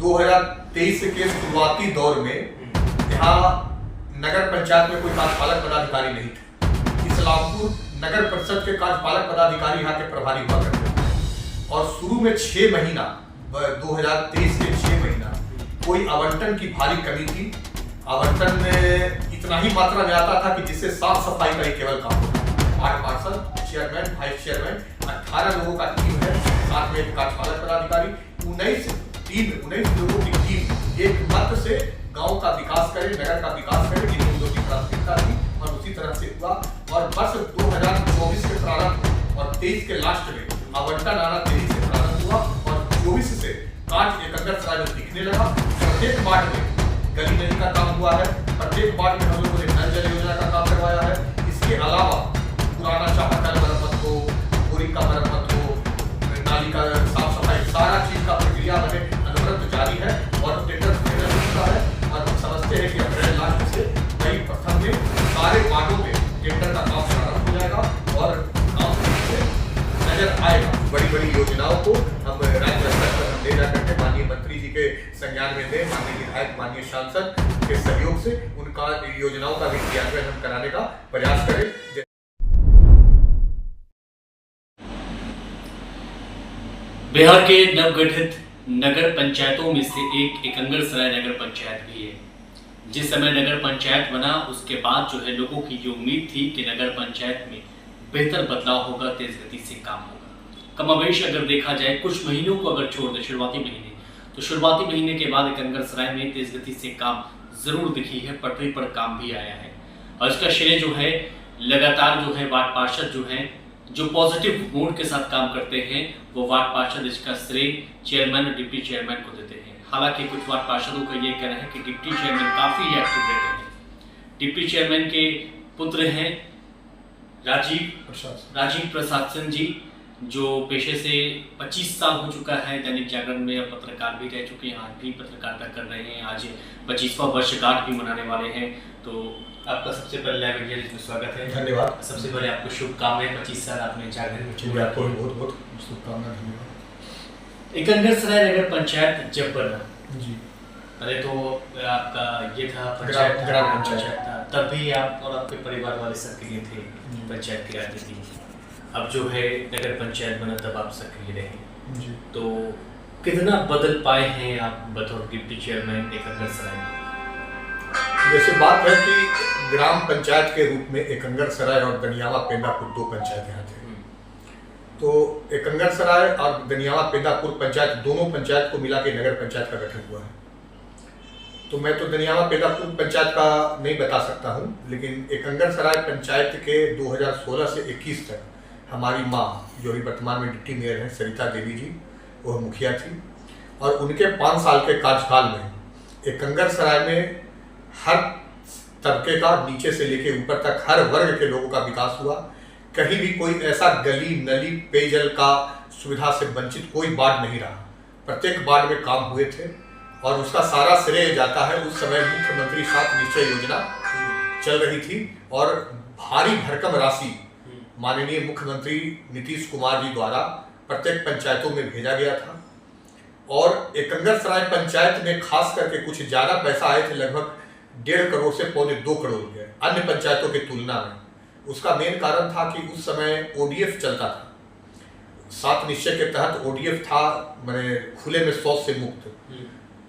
2023 के शुरुआती दौर में यहाँ नगर पंचायत में कोई कार्यपालक पदाधिकारी नहीं थे। इस्लामपुर नगर परिषद के कार्यपालक पदाधिकारी यहाँ के प्रभारी हुआ करते थे और शुरू में 6 महीना 2023 के 6 महीना कोई आवंटन की भारी कमी थी। आवंटन में इतना ही मात्रा में आता था कि जिससे साफ सफाई का ही केवल काम होता है। 8 पार्षद, चेयरमैन, वाइस चेयरमैन, 18 लोगों का टीम है, साथ में एक कार्यपालक पदाधिकारी, 19 लोगों की टीम एक मत से गांव का विकास करे, नगर का विकास करे, इन मुद्दों की प्राथमिकता थी और उसी तरह से हुआ। और वर्ष 2024 के प्रारंभ और 23 के लास्ट में आवंटन आना तेजी से प्रारंभ हुआ और 24 से कांच एकंदर सराय में दिखने लगा। प्रत्येक वार्ड में गली नली का काम हुआ है, प्रत्येक वार्ड में हम लोगों ने नल जल योजना का काम करवाया है। इसके अलावा पुराना चापाकल मरम्मत हो, बोरिंग का मरम्मत हो, नाली का साफ सफाई, सारा चीज का प्रक्रिया हमें अनवरत जारी है और टेंडर चुका है। और हम समझते हैं कि अप्रैल लास्ट से मई प्रथम में सारे वार्डों में टेंडर का काम प्रारंभ हो जाएगा और काम से नजर आएगा। बड़ी बड़ी योजनाओं को हम राज्य स्तर पर हम ले जा करके माननीय मंत्री जी के संज्ञान में दें, माननीय विधायक, माननीय सांसद के सहयोग से उनका योजनाओं का भी क्रियान्वयन हम कराने का प्रयास करें। बिहार के नवगठित नगर पंचायतों में से एक एकंगरसराय नगर पंचायत भी है। जिस समय नगर पंचायत बना उसके बाद जो है लोगों की ये उम्मीद थी कि नगर पंचायत में बेहतर बदलाव होगा, तेज गति से काम होगा। कमावेश अगर देखा जाए कुछ महीनों को अगर छोड़ दे शुरुआती महीने, तो शुरुआती महीने के बाद एकंगरसराय में तेज गति से काम जरूर दिखी है, पटरी पर काम भी आया है। और इसका श्रेय जो है लगातार जो है वार्ड पार्षद जो है जो पॉजिटिव मूड के साथ काम करते हैं वो वार्ड पार्षद इसका श्रेय चेयरमैन और डिप्टी चेयरमैन को देते हैं। हालांकि कुछ वार्ड पार्षदों का ये कहना है कि डिप्टी चेयरमैन काफी एक्टिव रहते हैं। डिप्टी चेयरमैन के पुत्र हैं राजीव प्रसाद सिंह जी, जो पेशे से 25 साल हो चुका है, दैनिक जागरण में पत्रकार भी रह चुके हैं, आज भी पत्रकारिता कर रहे हैं, आज 25वां वर्षगांठ भी मनाने वाले हैं। तो आपका सबसे पहले लाइव इंडिया में स्वागत है। धन्यवाद। सबसे पहले आपको शुभकामनाएं, 25 साल आपने जागरण में आपको बहुत बहुत शुभकामनाएं। धन्यवाद। एकंगरसराय नगर पंचायत जब बना जी, पहले तो आपका ये था ग्राम पंचायत था, तब भी आप और आपके परिवार वाले सक्रिय थे पंचायत की राजनीति में। अब जो है नगर पंचायत बना तब आप सक्रिय रहे जी। तो कितना बदल पाए हैं आप बतौर डिप्टी चेयरमैन एकंगरसराय में? जैसे बात है कि ग्राम पंचायत के रूप में एकंगरसराय और दनियावा पेंदापुर 2 पंचायत यहाँ थे। तो एकंगरसराय और दनियावा पेंदापुर पंचायत दोनों पंचायत को मिला के नगर पंचायत का गठन हुआ है। तो मैं तो दनियावा पेंदापुर पंचायत का नहीं बता सकता हूँ, लेकिन एकंगरसराय पंचायत के 2016 से 21 तक हमारी माँ जो अभी वर्तमान में डिप्टी मेयर हैं सरिता देवी जी, वह मुखिया थी और उनके 5 साल के कार्यकाल में एकंगरसराय में हर तबके का नीचे से लेके ऊपर तक हर वर्ग के लोगों का विकास हुआ। कहीं भी कोई ऐसा गली नली पेयजल का सुविधा से वंचित कोई वार्ड नहीं रहा। प्रत्येक वार्ड में काम हुए थे और उसका सारा श्रेय जाता है उस समय मुख्यमंत्री 7 निश्चय योजना चल रही थी और भारी भरकम राशि माननीय मुख्यमंत्री नीतीश कुमार जी द्वारा प्रत्येक पंचायतों में भेजा गया था। और एकंगरसराय पंचायत में खास करके कुछ ज्यादा पैसा आए थे, लगभग 1.5 करोड़ से 1.25 करोड़ रुपए अन्य पंचायतों की तुलना में। उसका मेन कारण था कि उस समय ODF चलता था, 7 निश्चय के तहत ODF था, मैंने खुले में शौच से मुक्त।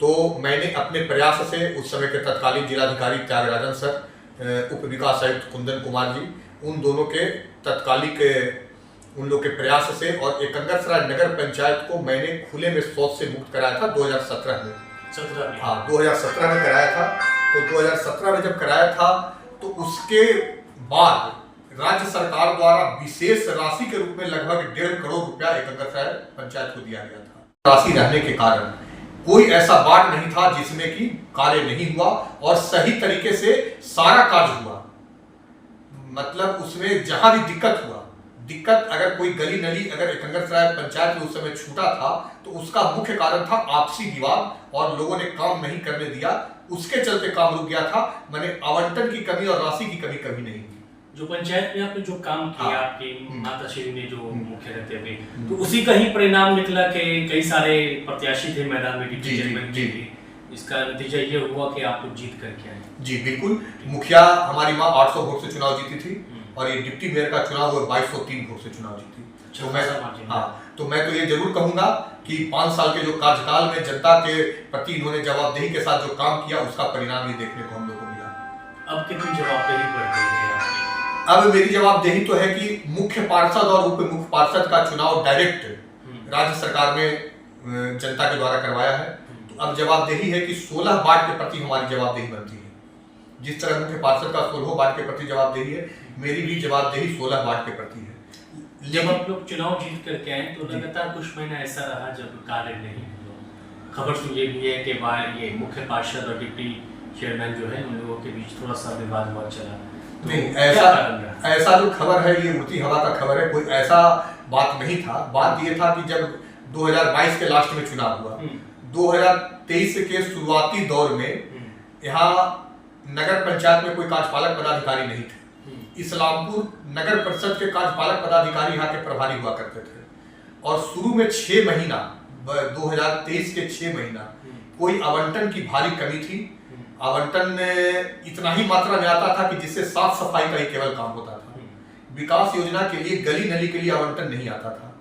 तो मैंने अपने प्रयास से उस समय के तत्कालीन जिलाधिकारी त्यागराजन सर, उप विकास आयुक्त कुंदन कुमार जी, उन दोनों के तत्कालिक उन लोग के प्रयास से और एकंगरसराय नगर पंचायत को मैंने खुले में शौच से मुक्त कराया था 2017 में। हाँ, 2017 में कराया था। तो 2017 में जब कराया था तो उसके बाद राज्य सरकार द्वारा विशेष राशि के रूप में लगभग 1.5 करोड़ रुपया एकंगरसराय पंचायत को दिया गया था। राशि रहने के कारण कोई ऐसा वार्ड नहीं था जिसमें कि कार्य नहीं हुआ और सही तरीके से सारा कार्य हुआ। मतलब उसमें जहां भी दिक्कत अगर कोई गली नली अगर एकंगरसराय पंचायत में उस समय छूटा था तो उसका मुख्य कारण था आपसी विवाद और लोगों ने काम नहीं करने दिया, उसके चलते काम रुक गया था। मैंने आवंटन की कमी और राशि की कमी कभी नहीं हुई। जो पंचायत में आपने जो काम किया, हाँ। आपकी माता श्री ने जो मुख्य रहते हुए, तो उसी का ही परिणाम निकला कि कई सारे प्रत्याशी थे मैदान में डिप्टी चेयरमैन के लिए, इसका नतीजा ये हुआ कि आप लोग जीत करके आए। जी बिल्कुल, मुखिया हमारी माँ 800 वोट से चुनाव जीती थी और ये डिप्टी मेयर का चुनाव वो 2203 वोट से चुनाव जीती। तो मैं तो ये जरूर कहूंगा कि 5 साल के जो कार्यकाल में जनता के प्रति इन्होंने जवाबदेही के साथ जो काम किया उसका परिणाम ही देखने को हम लोग को मिला। अब कितनी जवाबदेही बढ़ गई है आपकी? अब मेरी जवाबदेही तो है कि मुख्य पार्षद और उप मुख्य पार्षद का चुनाव डायरेक्ट राज्य सरकार ने जनता के द्वारा करवाया है। तो अब जवाबदेही है कि 16 वार्ड के प्रति हमारी जवाबदेही बनती है। जिस तरह मुख्य पार्षद का 16 वार्ड के प्रति जवाबदेही है, मेरी भी जवाबदेही 16 वार्ड के प्रति है। जब आप लोग चुनाव जीत करके आए तो लगातार कुछ महीना ऐसा रहा जब कार्य नहीं हुआ। खबर तो ये भी है कि ये मुख्य पार्षद और डिप्टी चेयरमैन जो है उन लोगों के बीच थोड़ा सा विवाद हुआ चला। नहीं, ऐसा जो खबर है ये उड़ती हवा का खबर है, कोई ऐसा बात नहीं था। बात ये था कि जब 2022 के लास्ट में चुनाव हुआ, 2023 के शुरुआती दौर में यहाँ नगर पंचायत में कोई कार्यपालक पदाधिकारी नहीं थे। इस्लामपुर नगर परिषद के कार्यपालक पदाधिकारी यहाँ के प्रभारी हुआ करते थे और शुरू में 6 महीना 2023 के 6 महीना कोई आवंटन की भारी कमी थी। आवंटन इतना ही मात्रा में आता था कि जिससे साफ सफाई का ही केवल काम होता था। विकास योजना के लिए गली नली के लिए आवंटन नहीं आता था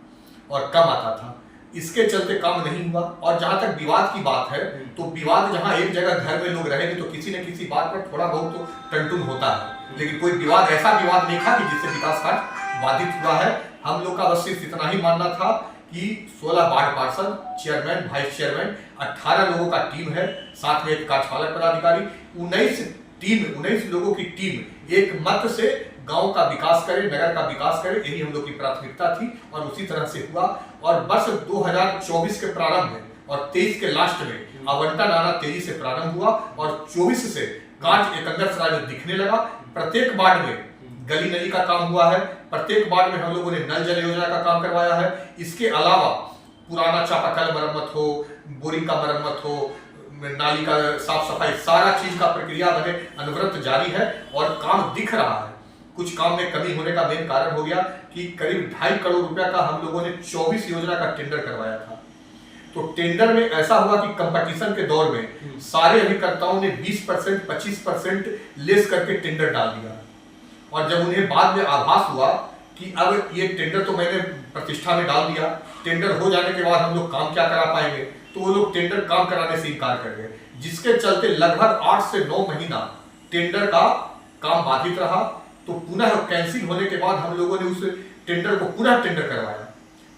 और कम आता था। इसके चलते काम नहीं हुआ। और जहां तक विवाद की बात है तो विवाद जहां एक जगह घर में लोग रहेंगे तो किसी न किसी बात पर थोड़ा बहुत तो टंटुन होता है, लेकिन कोई विवाद ऐसा विवाद नहीं था कि जिससे विकास कार्य बाधित हुआ है। हम लोग का बस सिर्फ इतना ही मानना था कि 16 वार्ड पार्षद, चेयरमैन, वाइस चेयरमैन, 18 लोगों का टीम है, साथ में एक कार्यपालक पदाधिकारी, 19 लोगों की टीम एक मत से गांव का विकास करे, नगर का विकास करे, यही हम लोग की प्राथमिकता थी और उसी तरह से हुआ। और बस 2024 के प्रारंभ में और 23 के लास्ट में आवंटन आना तेजी से प्रारंभ हुआ और 24 से कार्य एकंगर सराय में दिखने लगा। प्रत्येक वार्ड में गली नली का काम हुआ है, प्रत्येक वार्ड में हम लोगों ने नल जल योजना का काम करवाया है। इसके अलावा पुराना चापाकल मरम्मत हो, बोरिंग का मरम्मत हो, नाली का साफ सफाई, सारा चीज का प्रक्रिया बने अनवरत जारी है और काम दिख रहा है। कुछ काम में कमी होने का मेन कारण हो गया कि करीब 2.5 करोड़ रुपया का हम लोगों ने 24 योजना का टेंडर करवाया था। तो टेंडर में ऐसा हुआ कि कंपटीशन के दौर में सारे अभिकर्ताओं ने 20%, 25% लेस करके टेंडर डाल दिया और जब उन्हें बाद में आभास हुआ कि अब ये टेंडर तो मैंने प्रतिष्ठा में डाल दिया, टेंडर हो जाने के बाद हम लोग काम क्या करा पाएंगे, तो वो लोग टेंडर काम कराने से इनकार कर गए, जिसके चलते लगभग 8 से 9 महीना टेंडर का काम बाधित रहा। तो पुनः कैंसिल होने के बाद हम लोगों ने उस टेंडर को पुनः टेंडर करवाया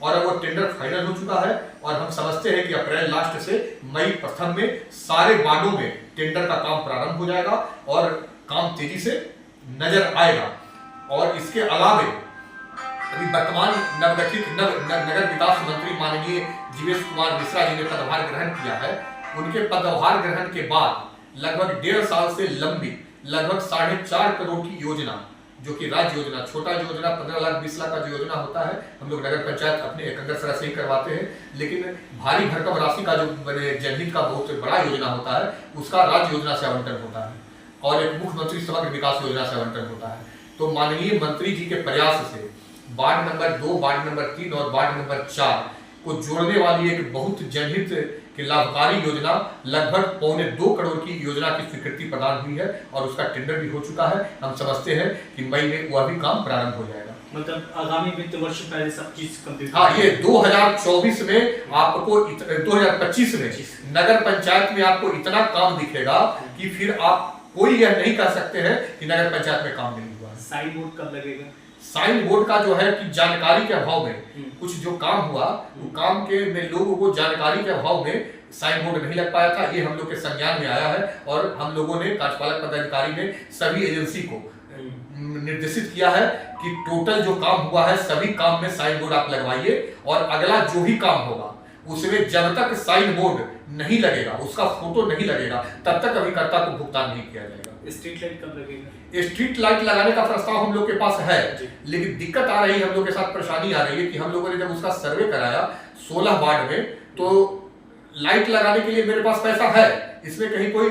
और अब वो टेंडर फाइनल हो चुका है और हम समझते हैं कि अप्रैल लास्ट से मई प्रथम में सारे वार्डों में टेंडर का काम प्रारंभ हो जाएगा और काम तेजी से नजर आएगा। और इसके अलावे अभी वर्तमान नवगठित नगर विकास मंत्री माननीय जीवेश कुमार मिश्रा जी ने पदभार ग्रहण किया है। उनके पदभार ग्रहण के बाद लगभग 1.5 साल से लंबी लगभग 4.5 करोड़ की योजना, जो कि राज्य योजना, छोटा योजना 15 लाख 20 लाख का जो योजना होता है हम लोग नगर पंचायत अपने एकंगर सराय से ही करवाते हैं, लेकिन भारी भरकम राशि का जो जनहित का बहुत बड़ा योजना होता है उसका राज्य योजना से आवंटन होता है और एक मुख्यमंत्री समग्र विकास योजना से आवंटन होता है। तो माननीय मंत्री जी के प्रयास से वार्ड नंबर 2, वार्ड नंबर 3 और वार्ड नंबर 4 को जोड़ने वाली एक बहुत जनहित की लाभकारी योजना लगभग 1.25 करोड़ की योजना की स्वीकृति प्रदान हुई है और उसका टेंडर भी हो चुका है। हम समझते हैं कि मई में वह भी काम प्रारंभ हो जाएगा। मतलब आगामी वित्त वर्ष पहले सब चीज कंप्लीट। हाँ, ये 2024 में आपको 2025 में नगर पंचायत में आपको इतना काम दिखेगा कि फिर आप कोई यह नहीं कह सकते हैं कि नगर पंचायत में काम नहीं हुआ। साइन बोर्ड कब लगेगा? साइन बोर्ड का जो है कि जानकारी के अभाव में कुछ जो काम हुआ वो काम के में लोगों को जानकारी के अभाव में साइन बोर्ड नहीं लग पाया था। ये हम लोग के संज्ञान में आया है और हम लोगों ने कार्यपालक पदाधिकारी ने सभी एजेंसी को निर्देशित किया है कि टोटल जो काम हुआ है सभी काम में साइन बोर्ड आप लगवाइए और अगला जो भी काम होगा उसमें जब तक साइन बोर्ड नहीं लगेगा, उसका फोटो नहीं लगेगा, तब तक अभिकर्ता को भुगतान नहीं किया जाएगा। स्ट्रीट लाइट कब लगेगा? स्ट्रीट लाइट लगाने का प्रस्ताव हम लोग के पास है, लेकिन दिक्कत आ रही है, हम लोग के साथ परेशानी आ रही है कि हम लोगों ने जब उसका सर्वे कराया 16 वार्ड में तो लाइट लगाने के लिए मेरे पास पैसा है, इसमें कहीं कोई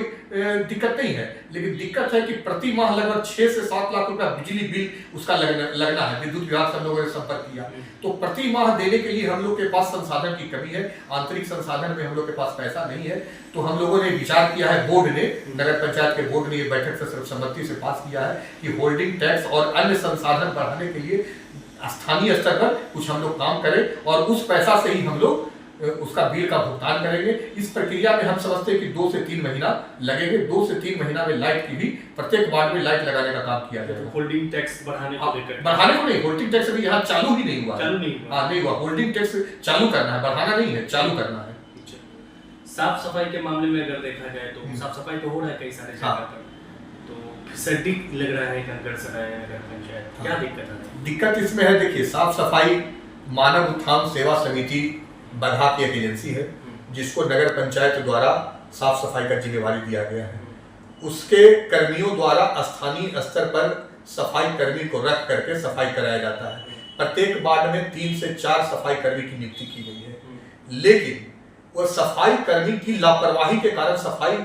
दिक्कत नहीं है, लेकिन दिक्कत है कि प्रति माह लगभग 6 से 7 लाख रुपया बिजली बिल उसका लगना है। विद्युत विभाग से हम लोगों ने संपर्क किया, तो प्रति माह देने के लिए हम लोग के पास संसाधन की कमी है, आंतरिक संसाधन में हम लोग के पास पैसा नहीं है। तो हम लोगों ने विचार किया है, बोर्ड ने, नगर पंचायत के बोर्ड ने ये बैठक से सर्वसम्मति से पास किया है कि होल्डिंग टैक्स और अन्य संसाधन बढ़ाने के लिए स्थानीय स्तर पर कुछ हम लोग काम करें और उस पैसा से ही हम लोग उसका बिल का भुगतान करेंगे। इस प्रक्रिया में हम समझते हैं कि 2 से 3 महीना लगेंगे। 2 से 3 महीना में लाइट की भी प्रत्येक वार्ड में लाइट लगाने का काम किया जाएगा। होल्डिंग टैक्स बढ़ाने को लेकर बढ़ाने को नहीं, होल्डिंग टैक्स अभी यहाँ चालू ही नहीं हुआ, नहीं हुआ। होल्डिंग टैक्स चालू करना है, बढ़ाना नहीं है, चालू करना है। साफ सफाई के मामले में अगर देखा जाए तो साफ सफाई तो हो रहा है कई सारे जगह पर, तो फिसड्डी लग रहा है कंकड़सराय नगर पंचायत, क्या दिक्कत है? दिक्कत इसमें है, देखिए, साफ सफाई मानव उत्थान सेवा समिति बगहा की एक एजेंसी है जिसको नगर पंचायत द्वारा साफ सफाई का जिम्मेवारी दिया गया है। उसके कर्मियों द्वारा स्थानीय स्तर पर सफाई कर्मी को रख करके सफाई कराया जाता है। प्रत्येक वार्ड में 3 से 4 सफाई कर्मी की नियुक्ति की गई है, लेकिन वह सफाई कर्मी की लापरवाही के कारण सफाई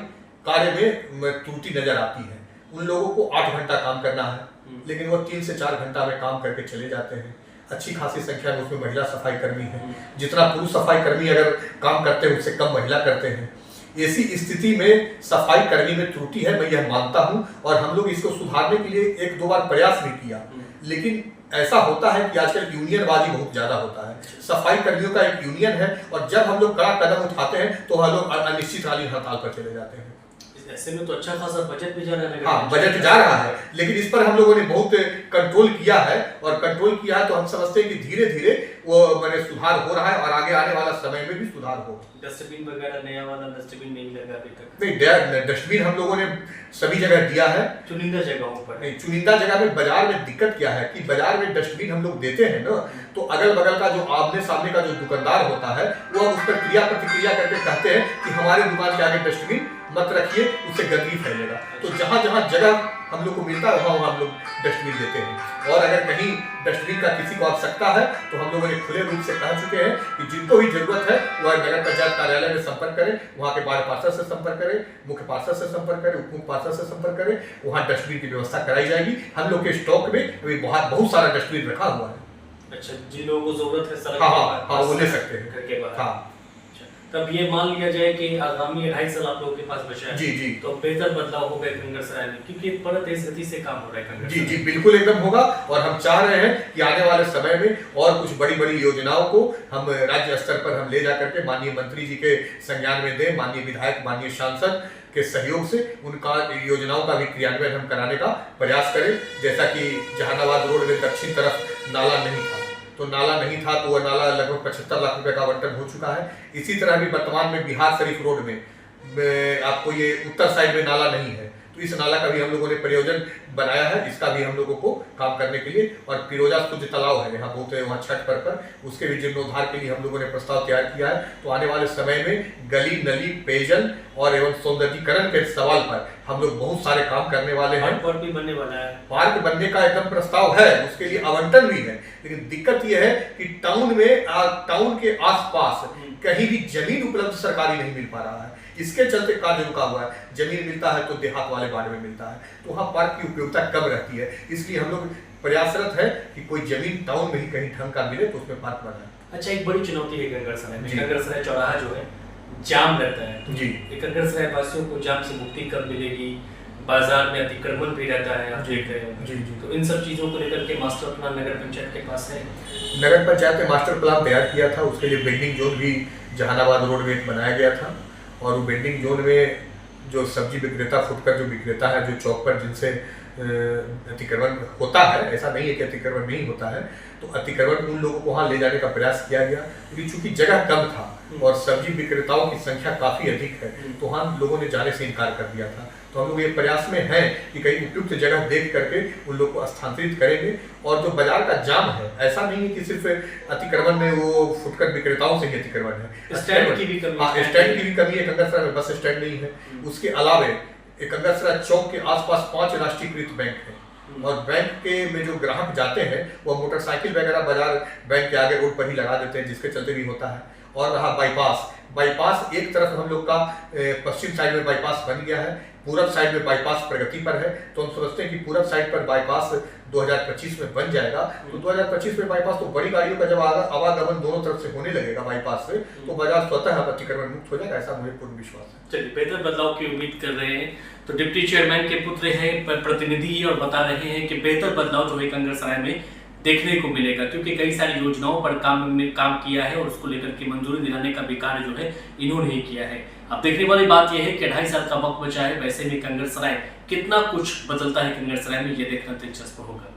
कार्य में त्रुटि नजर आती है। उन लोगों को 8 घंटा काम करना है, लेकिन वो 3 से 4 घंटा में काम करके चले जाते हैं। अच्छी खासी संख्या में उसमें महिला सफाई कर्मी है, जितना पुरुष सफाई कर्मी अगर काम करते हैं उससे कम महिला करते हैं। ऐसी स्थिति में सफाई कर्मी में त्रुटि है, मैं यह मानता हूं, और हम लोग इसको सुधारने के लिए 1-2 बार प्रयास भी किया, लेकिन ऐसा होता है कि आजकल यूनियनबाजी बहुत ज्यादा होता है। सफाई कर्मियों का एक यूनियन है, और जब हम लोग कड़ा कदम उठाते हैं तो हम लोग अनिश्चितकालीन हड़ताल पर चले जाते हैं। ऐसे में तो अच्छा खासा बजट भी जा रहा है। हाँ, बजट जा रहा है, लेकिन इस पर हम लोगों ने बहुत कंट्रोल किया है, और कंट्रोल किया है तो हम समझते हैं कि धीरे धीरे वो मैंने सुधार हो रहा है, और आगे आने वाला समय में भी सुधार हो। डस्टबिन वगैरह नया वाला डस्टबिन नहीं लगा अभी तक? नहीं, डस्टबिन हम लोगों ने सभी जगह दिया है, चुनिंदा जगहों पर नहीं। चुनिंदा जगह में बाजार में दिक्कत क्या है कि बाजार में डस्टबिन हम लोग देते हैं ना, तो अगल बगल का जो आमने सामने का जो दुकानदार होता है वो उस पर क्रिया प्रतिक्रिया करके कहते हैं कि हमारे दुकान के आगे डस्टबिन मत रखिए, उससे गंदगी फैलेगा। तो जहाँ जहाँ जगह हम लोग को मिलता है वहाँ हम लोग डस्टबिन देते हैं, और अगर कहीं डस्टबिन का किसी को आवश्यकता है तो हम लोगों ने खुले रूप से कह चुके हैं कि जिनको भी जरूरत है वह नगर पंचायत कार्यालय में संपर्क करें, वहाँ के वार्ड पार्षद से संपर्क करें, मुख्य पार्षद से संपर्क करें, उप मुख्य पार्षद से संपर्क करें, वहाँ डस्टबिन की व्यवस्था कराई जाएगी। हम लोग के स्टॉक में अभी बहुत सारा डस्टबिन रखा हुआ है। अच्छा, जिन लोगों को जरूरत है सड़क हाँ, वो ले सकते हैं घर के बाहर। हाँ, तब ये मान लिया जाए कि आगामी 2.5 साल आप लोगों के पास बचा है, जी, तो बेहतर बदलाव होगा कंकड़सराय में, क्योंकि बड़ा तेज गति से काम हो रहा है कंकड़सराय। जी, बिल्कुल एकदम होगा, और हम चाह रहे हैं कि आने वाले समय में और कुछ बड़ी बड़ी योजनाओं को हम राज्य स्तर पर हम ले जा करके माननीय मंत्री जी के संज्ञान में दें, माननीय विधायक, माननीय सांसद के सहयोग से उनका योजनाओं का भी क्रियान्वयन हम कराने का प्रयास करें। जैसा कि जहानाबाद रोड में दक्षिण तरफ नाला नहीं था, तो नाला नहीं था तो वह नाला लगभग 75 लाख रुपए का आवंटन हो चुका है। इसी तरह भी वर्तमान में बिहार शरीफ रोड में आपको ये उत्तर साइड में नाला नहीं है, तो इस नाला का भी हम लोगों ने प्रयोजन बनाया है, इसका भी हम लोगों को काम करने के लिए। और फिरोजा शुद्ध तालाब है यहाँ बोलते हैं, वहाँ छठ पर उसके भी जीर्णोद्धार के लिए हम लोगों ने प्रस्ताव तैयार किया है। तो आने वाले समय में गली नली पेयजल और एवं सौंदर्यीकरण के सवाल पर हम लोग बहुत सारे काम करने वाले हैं। पार्क भी बनने वाला है, पार्क बनने का एकदम प्रस्ताव है, उसके लिए आवंटन भी है, लेकिन दिक्कत यह है कि टाउन के आसपास कहीं भी जमीन उपलब्ध सरकारी नहीं मिल पा रहा है। इसके चलते कार्य रुका हुआ है। जमीन मिलता है तो देहात वाले वार्ड में मिलता है, तो वहाँ पार्क की उपयोगिता कम रहती है। इसलिए हम लोग प्रयासरत है कि कोई जमीन टाउन में ही कहीं ढंग का मिले तो उसमें पार्क बनाए। अच्छा, एक बड़ी चुनौती है कंकड़सराय में, कंकड़सराय चौराहा जो है जाम रहता है, तो जी, कंकड़सराय वासियों को जाम से मुक्ति कब मिलेगी? बाजार में अतिक्रमण भी रहता है, आप देख रहे हैं। जी, तो इन सब चीजों को लेकर के मास्टर प्लान नगर पंचायत के पास है? नगर पंचायत ने मास्टर प्लान तैयार किया था, उसके लिए वेंडिंग जोन भी जहानाबाद रोड में बनाया गया था, और वो वेंडिंग जोन में जो सब्जी विक्रेता, फुटकर जो विक्रेता है, जो चौक पर जिनसे अतिक्रमण होता है, ऐसा नहीं है कि अतिक्रमण नहीं होता है, तो अतिक्रमण उन लोगों को वहाँ ले जाने का प्रयास किया गया, क्योंकि चूंकि जगह कम था और सब्जी विक्रेताओं की संख्या काफी अधिक है, तो वहाँ लोगों ने जाने से इनकार कर दिया था। तो हम लोग ये प्रयास में हैं कि कहीं उपयुक्त जगह देख करके उन लोग को स्थानांतरित करेंगे। और जो बाजार का जाम है, ऐसा नहीं है कि सिर्फ अतिक्रमण में वो फुटकर विक्रेताओं से ही अतिक्रमण है, स्टैंड की भी कमी, स्टैंड की भी कमी है। कंकड़सराय में बस स्टैंड नहीं है। उसके अलावे कंकड़सराय चौक के आसपास 5 राष्ट्रीयकृत बैंक है, और बैंक के में जो ग्राहक जाते हैं वो मोटरसाइकिल वगैरह बाजार बैंक के आगे रोड पर ही लगा देते हैं, जिसके चलते भी होता है। और रहा बाईपास एक तरफ हम लोग का पश्चिम साइड में बाईपास बन गया है, पूरब साइड में बाईपास प्रगति पर है। तो हम समझते हैं कि पूरब साइड पर बाईपास 2025 में बन जाएगा। तो 2025 में बाईपास तो बड़ी गाड़ियों का जब आवागमन दोनों तरफ से होने लगेगा बाईपास से, तो बाजार स्वतः अतिक्रमण मुक्त हो जाएगा, ऐसा मुझे पूर्ण विश्वास है। चलिए, बेहतर बदलाव की उम्मीद कर रहे हैं। तो डिप्टी चेयरमैन के पुत्र हैं, प्रतिनिधि, और बता रहे हैं कि बेहतर बदलाव जो है एकंगरसराय में देखने को मिलेगा, क्योंकि कई सारी योजनाओं पर काम किया है और उसको लेकर के मंजूरी दिलाने का भी कार्य जो है इन्होंने ही किया है। अब देखने वाली बात यह है कि 2.5 साल का वक्त बचा है, वैसे में एकंगरसराय कितना कुछ बदलता है एकंगरसराय में, ये देखना दिलचस्प होगा।